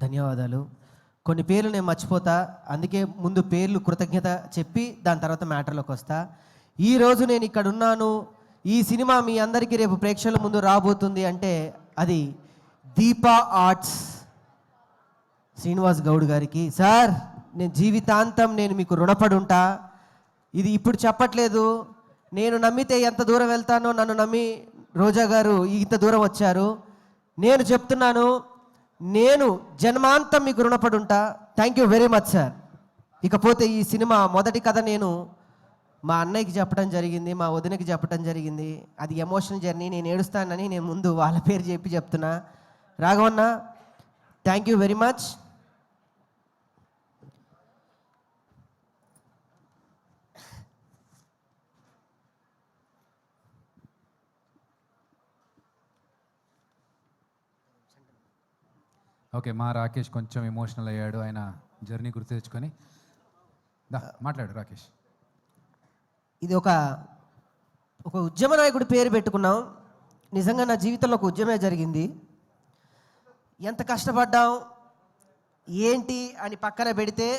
ధన్యవాదాలు. కొన్ని పేర్లు నేను మర్చిపోతా, అందుకే ముందు పేర్లు కృతజ్ఞత చెప్పి దాని తర్వాత మ్యాటర్లోకి వస్తా. ఈరోజు నేను ఇక్కడ ఉన్నాను, ఈ సినిమా మీ అందరికీ రేపు ప్రేక్షకుల ముందు రాబోతుంది అంటే అది దీపా ఆర్ట్స్ శ్రీనివాస్ గౌడ్ గారికి. సార్, నేను జీవితాంతం నేను మీకు రుణపడి ఉంటా. ఇది ఇప్పుడు చెప్పట్లేదు, నేను నమ్మితే ఎంత దూరం వెళ్తానో నన్ను నమ్మి రోజా గారు ఇంత దూరం వచ్చారు. నేను చెప్తున్నాను, నేను జన్మాంతం మీకు రుణపడి ఉంటా. Thank you very much sir. ఇకపోతే ఈ సినిమా మొదటి కథ నేను మా అన్నయ్యకి చెప్పడం జరిగింది, మా వదినకి చెప్పడం జరిగింది. అది ఎమోషనల్ జర్నీ, నేను ఏడుస్తానని నేను ముందు వాళ్ళ పేరు చెప్పి చెప్తున్నా. రాఘవన్న, thank you very much. Okay, మా రాకేష్ కొంచెం ఎమోషనల్ అయ్యాడు, ఆయన జర్నీ గుర్తు తెచ్చుకొని మాట్లాడు రాకేష్. ఇది ఒక ఉద్యమ నాయకుడి పేరు పెట్టుకున్నాం. నిజంగా నా జీవితంలో ఒక ఉద్యమే జరిగింది. ఎంత కష్టపడ్డాం ఏంటి అని పక్కన పెడితే,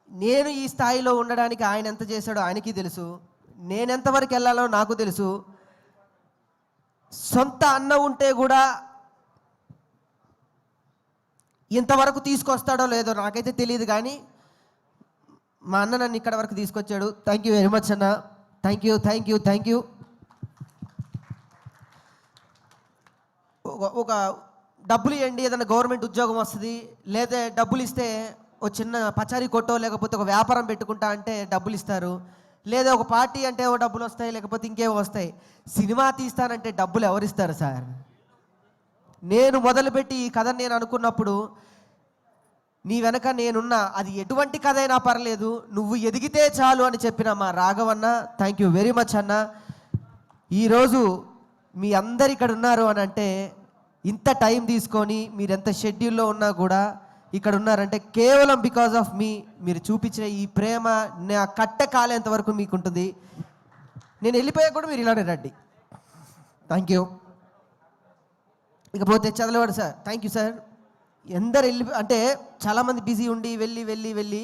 నేను ఈ స్థాయిలో ఉండడానికి ఆయన ఎంత చేశాడో ఆయనకి తెలుసు, నేనెంతవరకు వెళ్ళాలో నాకు తెలుసు. సొంత అన్న ఉంటే కూడా ఇంతవరకు తీసుకొస్తాడో లేదో నాకైతే తెలియదు, కానీ మా అన్న నన్ను ఇక్కడ వరకు తీసుకొచ్చాడు. థ్యాంక్ యూ వెరీ మచ్ అన్న. Thank you thank you thank you. ఒక డబ్బులు ఇవ్వండి, ఏదైనా గవర్నమెంట్ ఉద్యోగం వస్తుంది, లేదా డబ్బులు ఇస్తే ఒక చిన్న పచారీ కొట్టో లేకపోతే ఒక వ్యాపారం పెట్టుకుంటా అంటే డబ్బులు ఇస్తారు, లేదా ఒక పార్టీ అంటే ఓ డబ్బులు వస్తాయి, లేకపోతే ఇంకేమో వస్తాయి. సినిమా తీస్తానంటే డబ్బులు ఎవరిస్తారు సార్? నేను మొదలుపెట్టి ఈ కథ నేను అనుకున్నప్పుడు, నీ వెనక నేనున్నా, అది ఎటువంటి కథ అయినా పర్లేదు, నువ్వు ఎదిగితే చాలు అని చెప్పిన మా రాఘవన్న, థ్యాంక్ యూ వెరీ మచ్ అన్న. ఈరోజు మీ అందరు ఇక్కడ ఉన్నారు అని అంటే, ఇంత టైం తీసుకొని మీరు ఎంత షెడ్యూల్లో ఉన్నా కూడా ఇక్కడ ఉన్నారంటే కేవలం బికాజ్ ఆఫ్ మీ. మీరు చూపించిన ఈ ప్రేమ నా కట్టె కాలేంత వరకు మీకు ఉంటుంది. నేను వెళ్ళిపోయా కూడా మీరు ఇలానే రండి. Thank you. ఇకపోతే చదలవాడు సార్, థ్యాంక్ యూ సార్. ఎందరు వెళ్ళి అంటే చాలామంది బిజీ ఉండి వెళ్ళి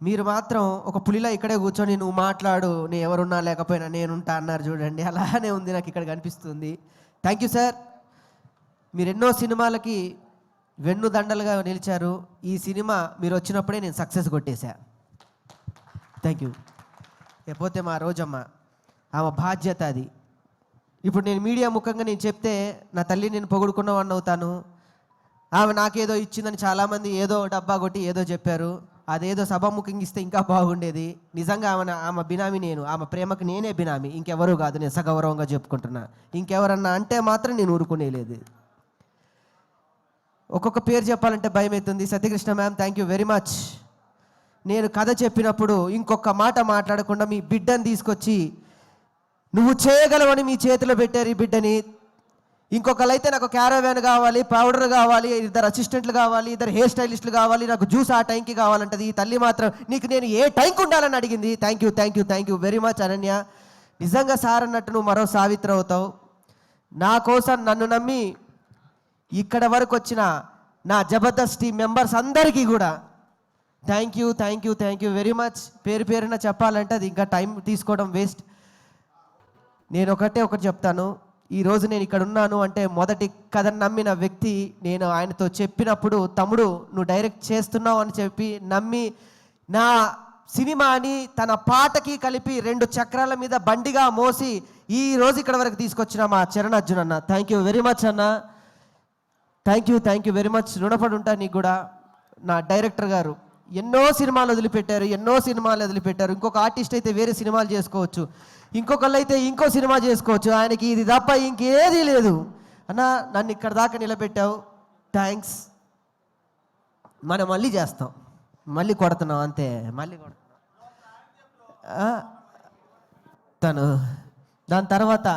మీరు మాత్రం ఒక పులిలా ఇక్కడే కూర్చొని నువ్వు మాట్లాడు, నేను ఎవరున్నా లేకపోయినా నేనుంటా అన్నారు చూడండి. అలానే ఉంది నాకు ఇక్కడ కనిపిస్తుంది. Thank you sir. మీరు ఎన్నో సినిమాలకి వెన్నుదండలుగా నిలిచారు. ఈ సినిమా మీరు వచ్చినప్పుడే నేను సక్సెస్ కొట్టేశా. Thank you. లేకపోతే మా రోజమ్మ, ఆమె బాధ్యత అది. ఇప్పుడు నేను మీడియా ముఖంగా నేను చెప్తే నా తల్లి నేను పొగుడుకున్నవాడిని అవుతాను. ఆమె నాకేదో ఇచ్చిందని చాలామంది ఏదో డబ్బా కొట్టి ఏదో చెప్పారు. అదేదో సభాముఖంగా ఇస్తే ఇంకా బాగుండేది. నిజంగా ఆమె బినామీ నేను, ఆమె ప్రేమకు నేనే బినామీ, ఇంకెవరూ కాదు. నేను సగౌరవంగా చెప్పుకుంటున్నా. ఇంకెవరన్నా అంటే మాత్రం నేను ఊరుకునేలేదు. ఒక్కొక్క పేరు చెప్పాలంటే భయం అవుతుంది. Satyakrishna ma'am, thank you very much. నేను కథ చెప్పినప్పుడు ఇంకొక మాట మాట్లాడకుండా మీ బిడ్డని తీసుకొచ్చి నువ్వు చేయగలవని మీ చేతిలో పెట్టారు ఈ బిడ్డని. ఇంకొకళ్ళైతే నాకు క్యారవాన్ కావాలి, పౌడర్ కావాలి, 2 అసిస్టెంట్లు కావాలి, 2 హెయిర్ స్టైలిస్టులు కావాలి, నాకు జ్యూస్ ఆ టైంకి కావాలంటది. ఈ తల్లి మాత్రం నీకు నేను ఏ టైంకి ఉండాలని అడిగింది. Thank you thank you thank you very much Ananya. నిజంగా సార్ అన్నట్టు నువ్వు మరో సావిత్రి అవుతావు. నా కోసం నన్ను నమ్మి ఇక్కడ వరకు వచ్చిన నా జబర్దస్త్ టీం మెంబర్స్ అందరికీ కూడా thank you thank you thank you very much. పేరు పేరున చెప్పాలంటే అది ఇంకా టైం తీసుకోవడం వేస్ట్. నేను ఒకటి చెప్తాను. ఈరోజు నేను ఇక్కడ ఉన్నాను అంటే మొదటి కథను నమ్మిన వ్యక్తి నేను. ఆయనతో చెప్పినప్పుడు, తమ్ముడు నువ్వు డైరెక్ట్ చేస్తున్నావు అని చెప్పి నమ్మి నా సినిమాని తన పాటకి కలిపి 2 చక్రాల మీద బండిగా మోసి ఈ రోజు ఇక్కడ వరకు తీసుకొచ్చిన మా చరణ్ అర్జున్ అన్న, థ్యాంక్ యూ వెరీ మచ్ అన్న. Thank you very much. రుణపడి ఉంటా నీకు కూడా. నా డైరెక్టర్ గారు ఎన్నో సినిమాలు వదిలిపెట్టారు. ఇంకొక ఆర్టిస్ట్ అయితే వేరే సినిమాలు చేసుకోవచ్చు, ఇంకొకళ్ళు అయితే ఇంకో సినిమా చేసుకోవచ్చు. ఆయనకి ఇది తప్ప ఇంకేదీ లేదు. అన్న, నన్ను ఇక్కడ దాకా నిలబెట్టావు, థ్యాంక్స్. మనం మళ్ళీ చేస్తాం, మళ్ళీ కొడుతున్నాం అంతే, మళ్ళీ కొడుతున్నాం. తను దాని తర్వాత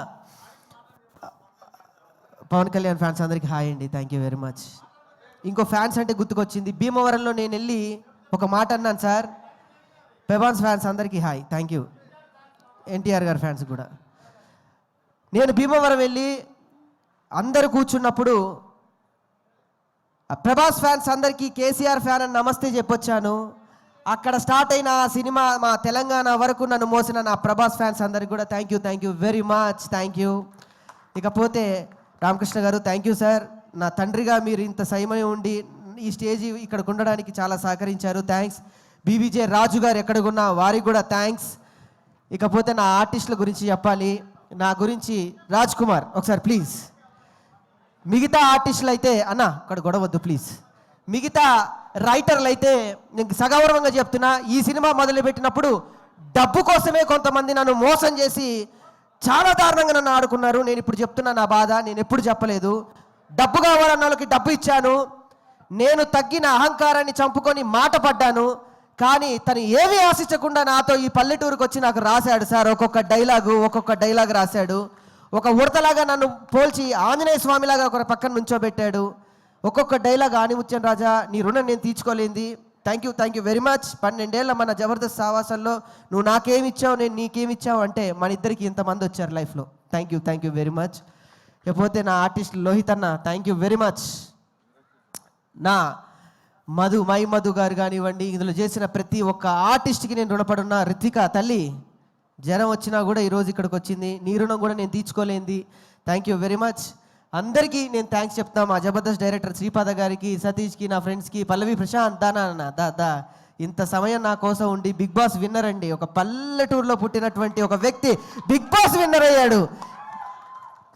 పవన్ కళ్యాణ్ ఫ్యాన్స్ అందరికీ హాయ్ అండి, థ్యాంక్ యూ వెరీ మచ్. ఇంకో ఫ్యాన్స్ అంటే గుర్తుకొచ్చింది. భీమవరంలో నేను వెళ్ళి ఒక మాట అన్నాను సార్. పెబాన్స్ ఫ్యాన్స్ అందరికీ హాయ్, థ్యాంక్ యూ. ఎన్టీఆర్ గారి ఫ్యాన్స్ కూడా. నేను భీమవరం వెళ్ళి అందరు కూర్చున్నప్పుడు ప్రభాస్ ఫ్యాన్స్ అందరికీ కేసీఆర్ ఫ్యాన్ అని నమస్తే చెప్పొచ్చాను. అక్కడ స్టార్ట్ అయిన ఆ సినిమా మా తెలంగాణ వరకు నన్ను మోసిన నా ప్రభాస్ ఫ్యాన్స్ అందరికి కూడా thank you very much, thank you. ఇకపోతే రామకృష్ణ గారు థ్యాంక్ యూ సార్. నా తండ్రిగా మీరు ఇంత సమయం ఉండి ఈ స్టేజ్ ఇక్కడికి ఉండడానికి చాలా సహకరించారు, థ్యాంక్స్. బీబీజే రాజు గారు ఎక్కడికున్నా వారికి కూడా థ్యాంక్స్. ఇకపోతే నా ఆర్టిస్టుల గురించి చెప్పాలి. నా గురించి రాజ్ కుమార్ ఒకసారి ప్లీజ్. మిగతా ఆర్టిస్టులు అయితే అన్న అక్కడ గొడవద్దు ప్లీజ్. మిగతా రైటర్లు అయితే నేను సగౌరవంగా చెప్తున్నా, ఈ సినిమా మొదలుపెట్టినప్పుడు డబ్బు కోసమే కొంతమంది నన్ను మోసం చేసి చాలా దారుణంగా నన్ను ఆడుకున్నారు. నేను ఇప్పుడు చెప్తున్నా నా బాధ, నేను ఎప్పుడు చెప్పలేదు. డబ్బు కావాలన్న వాళ్ళకి డబ్బు ఇచ్చాను. నేను తగ్గిన అహంకారాన్ని చంపుకొని మాట పడ్డాను. కానీ తను ఏమీ ఆశించకుండా నాతో ఈ పల్లెటూరుకు వచ్చి నాకు రాశాడు సార్. ఒక్కొక్క డైలాగ్ రాశాడు. ఒక ఉడతలాగా నన్ను పోల్చి ఆంజనేయ స్వామిలాగా ఒక పక్కన నుంచోబెట్టాడు. ఒక్కొక్క డైలాగ్ ఆనిముత్యం రాజా నీ రుణం నేను తీర్చుకోలేంది. Thank you very much. 12 ఏళ్ళ మన జబర్దస్త్ సావాసంలో నువ్వు నాకేమిచ్చావు నేను నీకేమిచ్చావు అంటే మన ఇద్దరికి ఇంతమంది వచ్చారు లైఫ్లో. Thank you very much. లేకపోతే నా ఆర్టిస్ట్ లోహిత్ అన్న థ్యాంక్ యూ వెరీ మచ్. నా మధు గారు కానివ్వండి, ఇందులో చేసిన ప్రతి ఒక్క ఆర్టిస్ట్కి నేను రుణపడున్నా. రిత్విక తల్లి జ్వరం వచ్చినా కూడా ఈరోజు ఇక్కడికి వచ్చింది, నీ రుణం కూడా నేను తీర్చుకోలేంది. Thank you very much. అందరికీ నేను థ్యాంక్స్ చెప్తాను. మా జబర్దస్త్ డైరెక్టర్ శ్రీపాద గారికి, సతీష్కి, నా ఫ్రెండ్స్కి, పల్లవి ప్రశాంత్ దా ఇంత సమయం నా కోసం ఉండి బిగ్ బాస్ విన్నర్ అండి. ఒక పల్లెటూరులో పుట్టినటువంటి ఒక వ్యక్తి బిగ్ బాస్ విన్నర్ అయ్యాడు.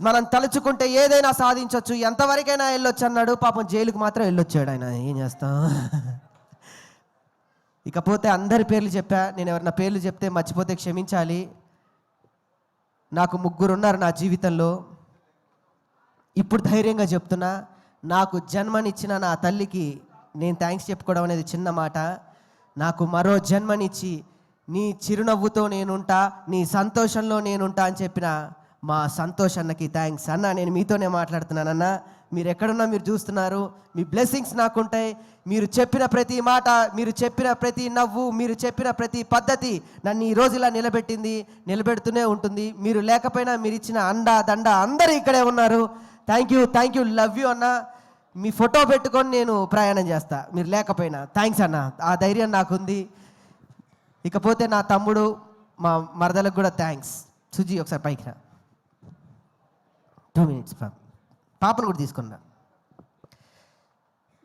మనం తలుచుకుంటే ఏదైనా సాధించవచ్చు, ఎంతవరకైనా వెళ్ళొచ్చు అన్నాడు. పాపం జైలుకు మాత్రం వెళ్ళొచ్చాడు ఆయన. ఏం చేస్తాం. ఇకపోతే అందరి పేర్లు చెప్పా. నేను ఎవరన్నా పేర్లు చెప్తే మర్చిపోతే క్షమించాలి. నాకు 3 ఉన్నారు నా జీవితంలో. ఇప్పుడు ధైర్యంగా చెప్తున్నా, నాకు జన్మనిచ్చిన నా తల్లికి నేను థ్యాంక్స్ చెప్పుకోవడం అనేది చిన్న మాట. నాకు మరో జన్మనిచ్చి నీ చిరునవ్వుతో నేనుంటా, నీ సంతోషంలో నేనుంటా అని చెప్పిన మా సంతోష్ అన్నకి థ్యాంక్స్. అన్న నేను మీతోనే మాట్లాడుతున్నాను అన్న. మీరు ఎక్కడున్నా మీరు చూస్తున్నారు, మీ బ్లెస్సింగ్స్ నాకుంటాయి. మీరు చెప్పిన ప్రతి మాట, మీరు చెప్పిన ప్రతి నవ్వు, మీరు చెప్పిన ప్రతి పద్ధతి నన్ను ఈ రోజు ఇలా నిలబెడుతూనే ఉంటుంది. మీరు లేకపోయినా మీరు ఇచ్చిన అండ దండ అందరూ ఇక్కడే ఉన్నారు. థ్యాంక్ యూ లవ్ యూ అన్న. మీ ఫోటో పెట్టుకొని నేను ప్రయాణం చేస్తా మీరు లేకపోయినా. థ్యాంక్స్ అన్న, ఆ ధైర్యం నాకుంది. ఇకపోతే నా తమ్ముడు మా మరదలకు కూడా థ్యాంక్స్. సుజీ ఒకసారి పైకి రా. 2 minutes పాపను కూడా తీసుకున్నా.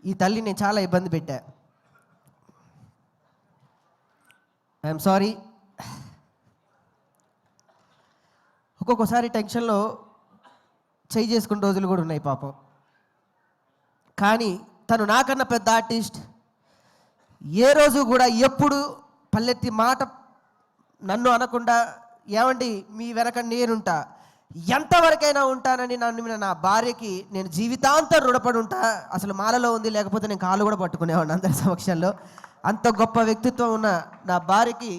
ఈ తల్లి నేను చాలా ఇబ్బంది పెట్టా. I'm sorry. ఒక్కొక్కసారి టెన్షన్లో చేయి చేసుకున్న రోజులు కూడా ఉన్నాయి పాపం. కానీ తను నాకన్నా పెద్ద ఆర్టిస్ట్. ఏ రోజు కూడా ఎప్పుడు పల్లెత్తి మాట నన్ను అనకుండా, ఏమండి మీ వెనక నేనుంటా, ఎంతవరకైనా ఉంటానని నన్ను నా భార్యకి నేను జీవితాంతం రుణపడి ఉంటా. అసలు మాలలో ఉంది, లేకపోతే నేను కాళ్ళు కూడా పట్టుకునేవాడిని అందరి సమక్షంలో. అంత గొప్ప వ్యక్తిత్వం ఉన్న నా భార్యకి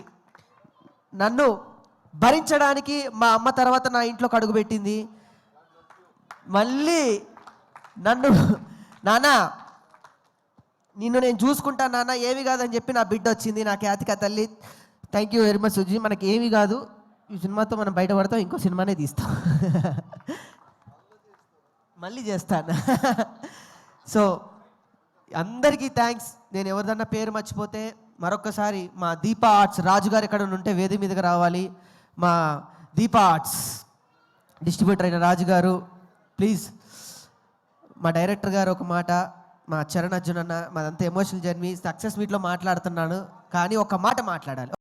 నన్ను భరించడానికి మా అమ్మ తర్వాత నా ఇంట్లోకి అడుగుపెట్టింది. మళ్ళీ నన్ను నాన్న నిన్ను నేను చూసుకుంటా నాన్న, ఏమి కాదని చెప్పి నా బిడ్డ వచ్చింది, నా ఖ్యాతిక తల్లి. Thank you very much Suji. మనకి ఏమీ కాదు, ఈ సినిమాతో మనం బయటపడతాం, ఇంకో సినిమానే తీస్తాం. మళ్ళీ చేస్తాను. సో అందరికీ థ్యాంక్స్. నేను ఎవరిదన్నా పేరు మర్చిపోతే మరొకసారి మా దీపా ఆర్ట్స్ రాజు గారు ఎక్కడ ఉంటే వేది మీదకి రావాలి. మా దీపా ఆర్ట్స్ డిస్ట్రిబ్యూటర్ అయిన రాజు గారు ప్లీజ్. మా డైరెక్టర్ గారు ఒక మాట, మా చరణ్ అర్జున్ అన్న, మాదంతా ఎమోషనల్ జర్నీ. సక్సెస్ మీట్లో మాట్లాడుతున్నాను కానీ ఒక మాట మాట్లాడాలి.